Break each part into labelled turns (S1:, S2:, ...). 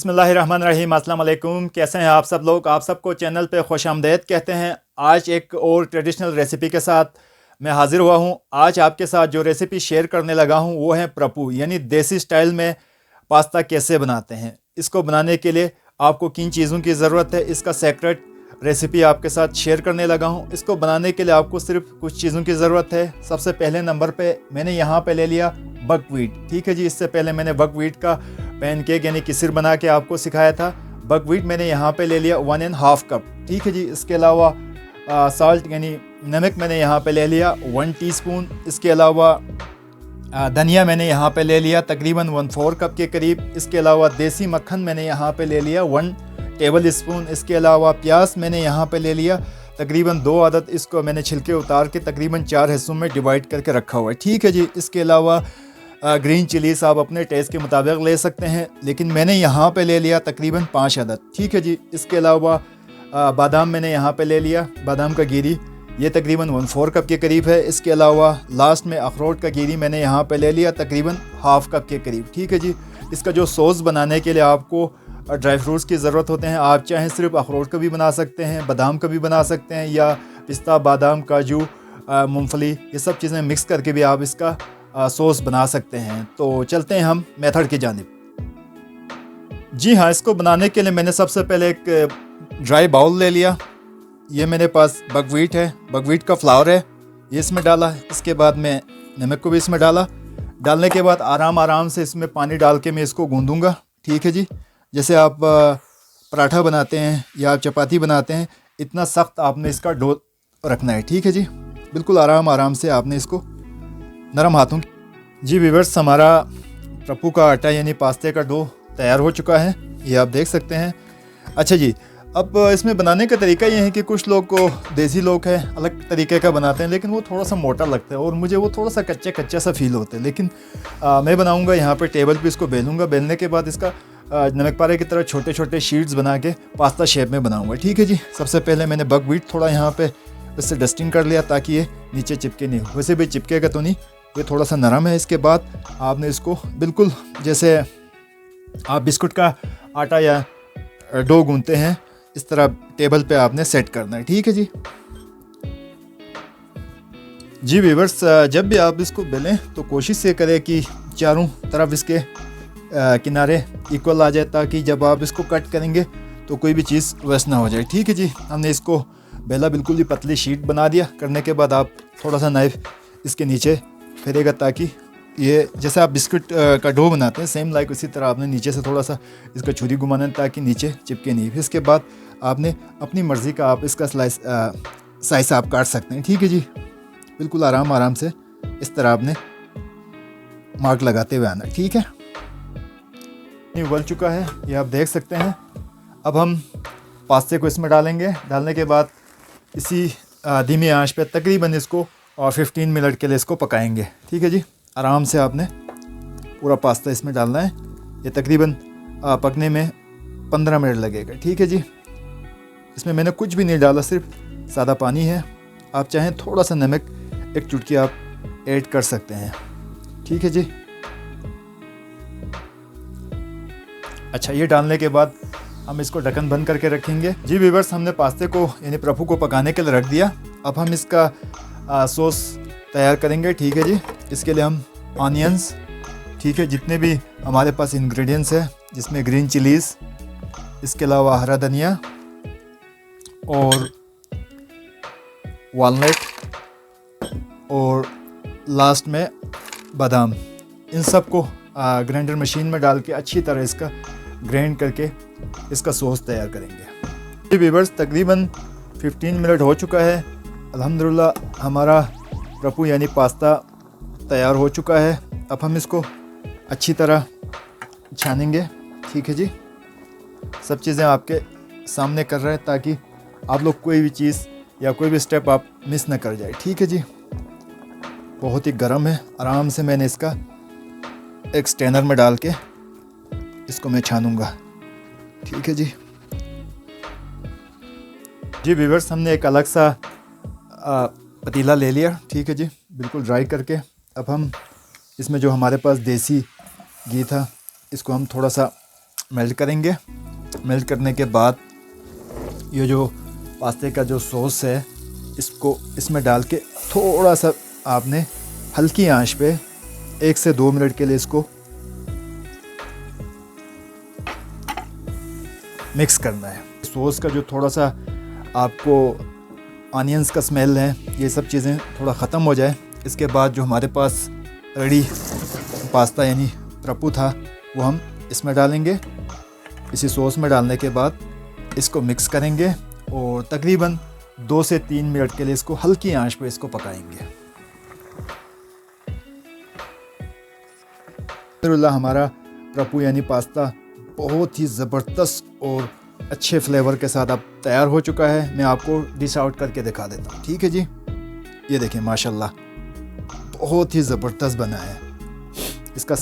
S1: बिस्मिल्लाहिर्रहमानिर्रहीम, अस्सलाम वालेकुम। कैसे हैं आप सब लोग? आप सबको चैनल पे खुशामदीद कहते हैं। आज एक और ट्रेडिशनल रेसिपी के साथ मैं हाज़िर हुआ हूँ। आज आपके साथ जो रेसिपी शेयर करने लगा हूँ वो है प्रपू, यानी देसी स्टाइल में पास्ता कैसे बनाते हैं। इसको बनाने के लिए आपको किन चीज़ों की ज़रूरत है, इसका सेक्रेट रेसिपी आपके साथ शेयर करने लगा हूँ। इसको बनाने के लिए आपको सिर्फ कुछ चीज़ों की ज़रूरत है। सबसे पहले नंबर पे मैंने यहाँ पे ले लिया बकव्हीट। ठीक है जी, इससे पहले मैंने बकव्हीट का पैनकेक यानी किसर बना के आपको सिखाया था। बकव्हीट मैंने यहाँ पे ले लिया 1.5 कप। ठीक है जी, इसके अलावा साल्ट यानी नमक मैंने यहाँ पे ले लिया 1 टीस्पून। इसके अलावा धनिया मैंने यहाँ पे ले लिया तकरीबन 1/4 कप के करीब। इसके अलावा देसी मक्खन मैंने यहाँ पे ले लिया 1 टेबल स्पून। इसके अलावा प्याज मैंने यहाँ पे ले लिया तकरीबन 2 अदद। इसको मैंने छिलके उतार के तकरीबन 4 हिस्सों में डिवाइड करके रखा हुआ है। ठीक है जी, इसके अलावा ग्रीन चिलीज आप अपने टेस्ट के मुताबिक ले सकते हैं, लेकिन मैंने यहाँ पे ले लिया तकरीबन 5 अदद। ठीक है जी, इसके अलावा बादाम मैंने यहाँ पे ले लिया, बादाम का गिरी, ये तकरीबन 1/4 कप के करीब है। इसके अलावा लास्ट में अखरोट का गिरी मैंने यहाँ पे ले लिया तकरीबन 1/2 कप के करीब। ठीक है जी, इसका जो सॉस बनाने के लिए आपको ड्राई फ्रूट्स की ज़रूरत होते हैं। आप चाहें सिर्फ अखरोट का भी बना सकते हैं, बादाम का भी बना सकते हैं, या पिस्ता, बादाम, काजू, मूंगफली, ये सब चीज़ें मिक्स करके भी आप इसका सॉस बना सकते हैं। तो चलते हैं हम मेथड की जानिब। जी हाँ, इसको बनाने के लिए मैंने सबसे पहले एक ड्राई बाउल ले लिया। ये मेरे पास बकव्हीट है, बकव्हीट का फ्लावर है, ये इसमें डाला। इसके बाद मैं नमक को भी इसमें डाला। डालने के बाद आराम से इसमें पानी डाल के मैं इसको गूंदूंगा। ठीक है जी, जैसे आप पराठा बनाते हैं या आप चपाती बनाते हैं, इतना सख्त आपने इसका डो रखना है। ठीक है जी, बिल्कुल आराम से आपने इसको नरम हाथों जी। व्यूअर्स, हमारा प्रपू का आटा यानी पास्ते का डो तैयार हो चुका है, ये आप देख सकते हैं। अच्छा जी, अब इसमें बनाने का तरीका ये है कि कुछ लोग को, देसी लोग हैं, अलग तरीके का बनाते हैं, लेकिन वो थोड़ा सा मोटा लगता है और मुझे वो थोड़ा सा कच्चा सा फील होता है। लेकिन मैं बनाऊंगा यहाँ पे टेबल पे, इसको बेलूंगा। बेलने के बाद इसका नमक पारे की तरह छोटे छोटे शीट्स बना के पास्ता शेप में बनाऊंगा। ठीक है जी, सबसे पहले मैंने बकव्हीट थोड़ा यहाँ पे इससे डस्टिंग कर लिया ताकि ये नीचे चिपके नहीं। वैसे भी चिपकेगा तो नहीं, ये थोड़ा सा नरम है। इसके बाद आपने इसको बिल्कुल जैसे आप बिस्कुट का आटा या डो गूंथते हैं, इस तरह टेबल पे आपने सेट करना है। ठीक है जी। जी व्यूअर्स, जब भी आप इसको बेलें तो कोशिश ये करें कि चारों तरफ इसके किनारे इक्वल आ जाए, ताकि जब आप इसको कट करेंगे तो कोई भी चीज़ वेस्ट ना हो जाए। ठीक है जी, हमने इसको बेला, बिल्कुल ही पतली शीट बना दिया। करने के बाद आप थोड़ा सा नाइफ इसके नीचे फेरेगा ताकि ये, जैसे आप बिस्कुट का डो बनाते हैं, सेम लाइक उसी तरह आपने नीचे से थोड़ा सा इसका छुरी घुमाना है ताकि नीचे चिपके नहीं। फिर इसके बाद आपने अपनी मर्ज़ी का आप इसका साइज़ आप काट सकते हैं। ठीक है जी, बिल्कुल आराम से इस तरह आपने मार्क लगाते हुए आना। ठीक है, ये उबल चुका है, ये आप देख सकते हैं। अब हम पास्ते को इसमें डालेंगे। डालने के बाद इसी धीमी आंच पे तकरीबन इसको 15 मिनट के लिए इसको पकाएंगे। ठीक है जी, आराम से आपने पूरा पास्ता इसमें डालना है। ये तकरीबन पकने में 15 मिनट लगेगा। ठीक है जी, इसमें मैंने कुछ भी नहीं डाला, सिर्फ सादा पानी है। आप चाहें थोड़ा सा नमक, एक चुटकी आप ऐड कर सकते हैं। ठीक है जी। अच्छा, ये डालने के बाद हम इसको ढक्कन बंद करके रखेंगे। जी व्यूअर्स, हमने पास्ते को यानी प्रपू को पकाने के लिए रख दिया। अब हम इसका सॉस तैयार करेंगे। ठीक है जी, इसके लिए हम ऑनियंस, ठीक है, जितने भी हमारे पास इंग्रेडिएंट्स है, जिसमें ग्रीन चिलीज़, इसके अलावा हरा धनिया और वॉलनट और लास्ट में बादाम, इन सब को ग्राइंडर मशीन में डाल के अच्छी तरह इसका ग्राइंड करके इसका सॉस तैयार करेंगे। जी व्यूअर्स, तकरीबन 15 मिनट हो चुका है। अल्हम्दुलिल्लाह हमारा प्रपू यानी पास्ता तैयार हो चुका है। अब हम इसको अच्छी तरह छानेंगे। ठीक है जी, सब चीज़ें आपके सामने कर रहे हैं ताकि आप लोग कोई भी चीज़ या कोई भी स्टेप आप मिस ना कर जाए। ठीक है जी, बहुत ही गर्म है। आराम से मैंने इसका एक स्ट्रेनर में डाल के इसको मैं छानूंगा। ठीक है जी। जी व्यूअर्स, हमने एक अलग सा पतीला ले लिया। ठीक है जी, बिल्कुल ड्राई करके। अब हम इसमें जो हमारे पास देसी घी था, इसको हम थोड़ा सा मेल्ट करेंगे। मेल्ट करने के बाद ये जो पास्ते का जो सॉस है इसको इसमें डाल के थोड़ा सा आपने हल्की आंच पे 1 से 2 मिनट के लिए इसको मिक्स करना है। सॉस का जो थोड़ा सा आपको ऑनियंस का स्मेल है, ये सब चीज़ें थोड़ा ख़त्म हो जाए, इसके बाद जो हमारे पास रेडी पास्ता यानी प्रपू था वो हम इसमें डालेंगे। इसी सॉस में डालने के बाद इसको मिक्स करेंगे और तकरीबन 2 से 3 मिनट के लिए इसको हल्की आंच पे इसको पकाएंगे। अल्हम्दुलिल्लाह हमारा प्रपू यानी पास्ता बहुत ही ज़बरदस्त और अच्छे फ्लेवर के साथ अब तैयार हो चुका है। मैं आपको डिश आउट करके दिखा देता हूँ। ठीक है जी, ये देखें माशाल्लाह बहुत ही ज़बरदस्त बना है। इसका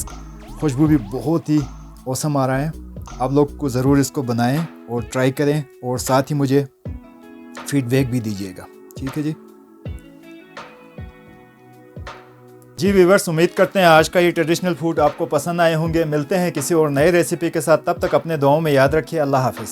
S1: खुशबू भी बहुत ही औसम आ रहा है। आप लोग को ज़रूर इसको बनाएं और ट्राई करें और साथ ही मुझे फीडबैक भी दीजिएगा। ठीक है जी। जी व्यूअर्स, उम्मीद करते हैं आज का ये ट्रेडिशनल फूड आपको पसंद आए होंगे। मिलते हैं किसी और नए रेसिपी के साथ, तब तक अपने दुआओं में याद रखिए। अल्लाह हाफिज़।